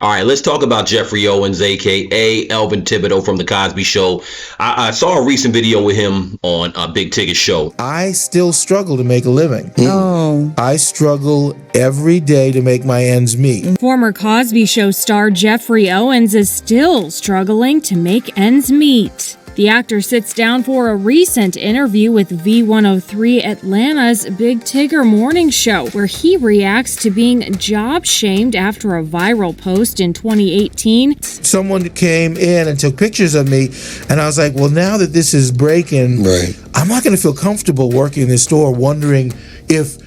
All right, let's talk about Geoffrey Owens, a.k.a. Elvin Tibideaux from The Cosby Show. I saw a recent video with him on a Big Ticket Show. I still struggle to make a living. Oh. I struggle every day to make my ends meet. Former Cosby Show star Geoffrey Owens is still struggling to make ends meet. The actor sits down for a recent interview with V103 Atlanta's Big Tigger Morning Show, where he reacts to being job-shamed after a viral post in 2018. Someone came in and took pictures of me, and I was like, well, now that this is breaking, I'm not going to feel comfortable working in this store wondering if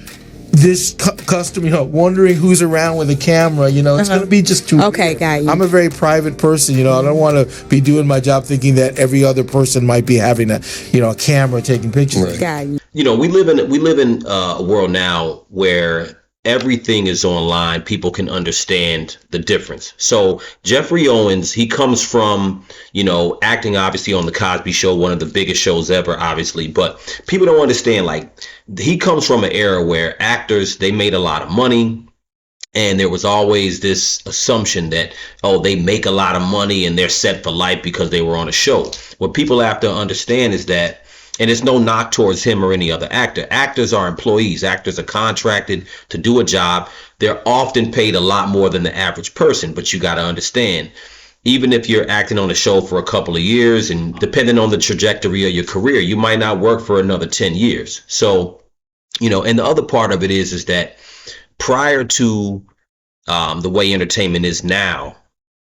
this customer, wondering who's around with a camera, it's going to be just too weird. Got you. I'm a very private person, I don't want to be doing my job thinking that every other person might be having a camera taking pictures. Got you. We live in a world now where everything is online. People can understand the difference. So Geoffrey Owens, he comes from, acting obviously on The Cosby Show, one of the biggest shows ever, obviously. But people don't understand, he comes from an era where actors, they made a lot of money. And there was always this assumption that, they make a lot of money and they're set for life because they were on a show. What people have to understand is that, and it's no knock towards him or any other actor. Actors are employees. Actors are contracted to do a job. They're often paid a lot more than the average person. But you got to understand, even if you're acting on a show for a couple of years, and depending on the trajectory of your career, you might not work for another 10 years. So, and the other part of it is that prior to the way entertainment is now,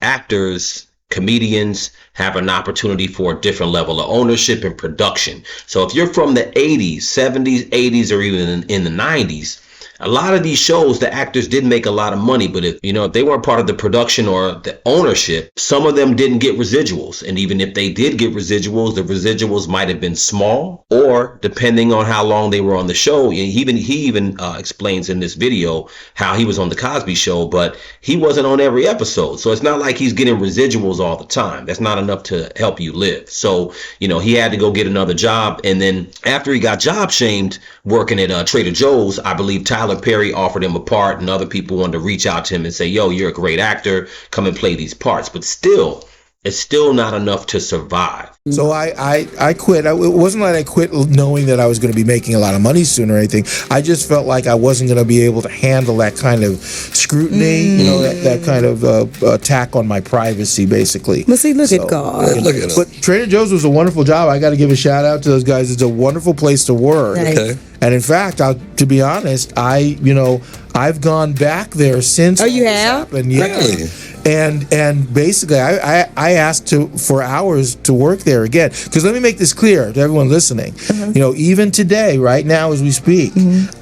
actors, comedians have an opportunity for a different level of ownership and production. So if you're from the 80s, 70s, 80s, or even in the 90s, a lot of these shows, the actors did make a lot of money, but if they weren't part of the production or the ownership, some of them didn't get residuals. And even if they did get residuals, the residuals might have been small, or depending on how long they were on the show. He even explains in this video how he was on The Cosby Show, but he wasn't on every episode. So it's not like he's getting residuals all the time. That's not enough to help you live. So, he had to go get another job. And then after he got job shamed working at Trader Joe's, I believe Tyler Perry offered him a part, and other people wanted to reach out to him and say, yo, you're a great actor, come and play these parts. But still, it's still not enough to survive. So I quit. It wasn't like I quit knowing that I was going to be making a lot of money soon or anything. I just felt like I wasn't going to be able to handle that kind of scrutiny, that kind of attack on my privacy, basically. But see, look at God. Look at But Trader Joe's was a wonderful job. I got to give a shout out to those guys. It's a wonderful place to work. Okay. And in fact, to be honest, I've gone back there since. Oh, you have? Happened. Yeah. Really? And basically, I asked for hours to work there again. Because let me make this clear to everyone listening. Even today, right now as we speak,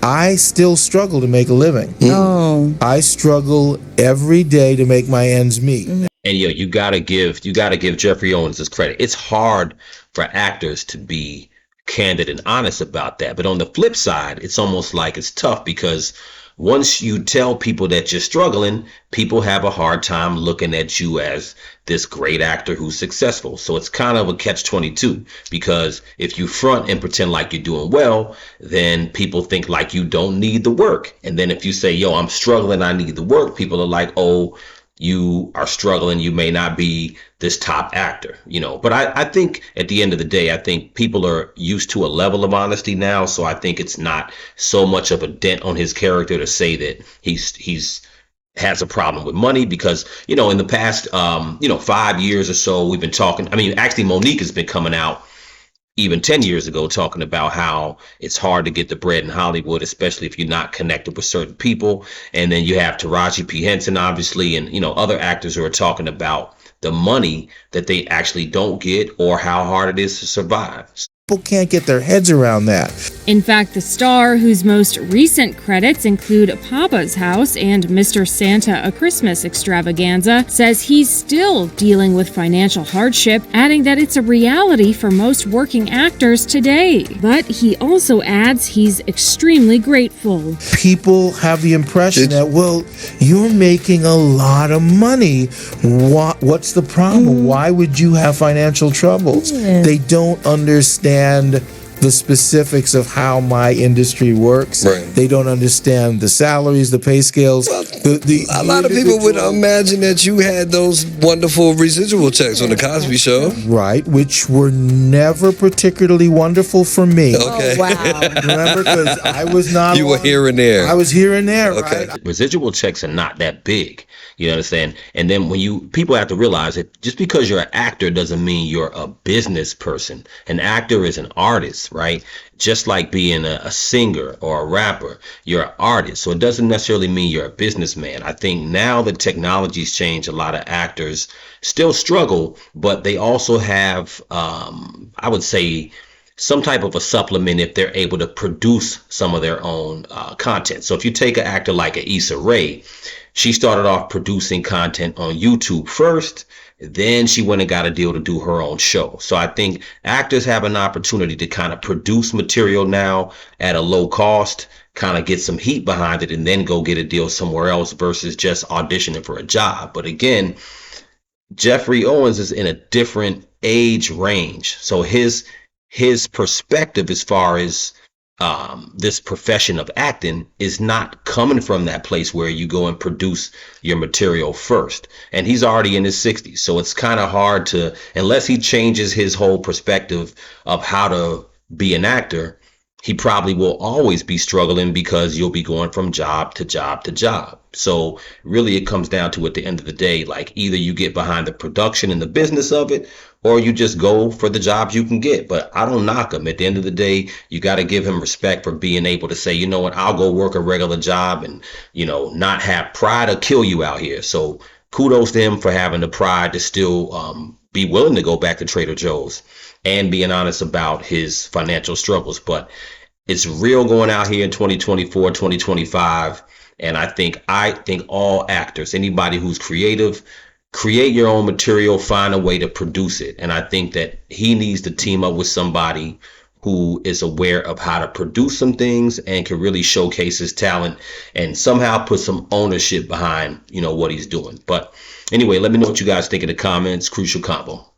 I still struggle to make a living. Oh. I struggle every day to make my ends meet. And you gotta give Geoffrey Owens his credit. It's hard for actors to be candid and honest about that. But on the flip side, it's almost like it's tough, because once you tell people that you're struggling, people have a hard time looking at you as this great actor who's successful. So it's kind of a catch-22, because if you front and pretend like you're doing well, then people think like you don't need the work. And then if you say, yo, I'm struggling, I need the work, people are like, oh, you are struggling, you may not be this top actor, But I think at the end of the day, I think people are used to a level of honesty now. So I think it's not so much of a dent on his character to say that he's has a problem with money, because, in the past, 5 years or so, we've been talking. I mean, actually, Monique has been coming out even 10 years ago talking about how it's hard to get the bread in Hollywood, especially if you're not connected with certain people. And then you have Taraji P. Henson, obviously, and, other actors who are talking about the money that they actually don't get, or how hard it is to survive. People can't get their heads around that. In fact, the star, whose most recent credits include Poppa's House and Mr. Santa A Christmas Extravaganza, says he's still dealing with financial hardship, adding that it's a reality for most working actors today. But he also adds he's extremely grateful. People have the impression that, well, you're making a lot of money. What's the problem? Why would you have financial troubles? They don't understand the specifics of how my industry works. Right. They don't understand the salaries, the pay scales. Well, a lot of people would imagine that you had those wonderful residual checks on the Cosby Show. Right, which were never particularly wonderful for me. Okay. Oh, wow. Remember, because I was not. You were here and there. I was here and there. Okay. Right? Residual checks are not that big. You understand? And then people have to realize that just because you're an actor doesn't mean you're a business person. An actor is an artist, right? Just like being a singer or a rapper, you're an artist. So it doesn't necessarily mean you're a businessman. I think now that technology's changed, a lot of actors still struggle, but they also have, I would say, some type of a supplement if they're able to produce some of their own content. So if you take an actor like Issa Rae, she started off producing content on YouTube first, then she went and got a deal to do her own show. So I think actors have an opportunity to kind of produce material now at a low cost, kind of get some heat behind it, and then go get a deal somewhere else versus just auditioning for a job. But again, Geoffrey Owens is in a different age range. So his perspective as far as this profession of acting is not coming from that place where you go and produce your material first. And he's already in his 60s. So it's kind of hard to, unless he changes his whole perspective of how to be an actor, he probably will always be struggling because you'll be going from job to job to job. So really it comes down to, at the end of the day, like either you get behind the production and the business of it, or you just go for the jobs you can get. But I don't knock him. At the end of the day, you got to give him respect for being able to say, you know what, I'll go work a regular job and, not have pride or kill you out here. So kudos to him for having the pride to still be willing to go back to Trader Joe's and being honest about his financial struggles. But it's real going out here in 2024, 2025. And I think all actors, anybody who's creative, create your own material, find a way to produce it. And I think that he needs to team up with somebody who is aware of how to produce some things and can really showcase his talent and somehow put some ownership behind, what he's doing. But anyway, let me know what you guys think in the comments. Crucial Combo.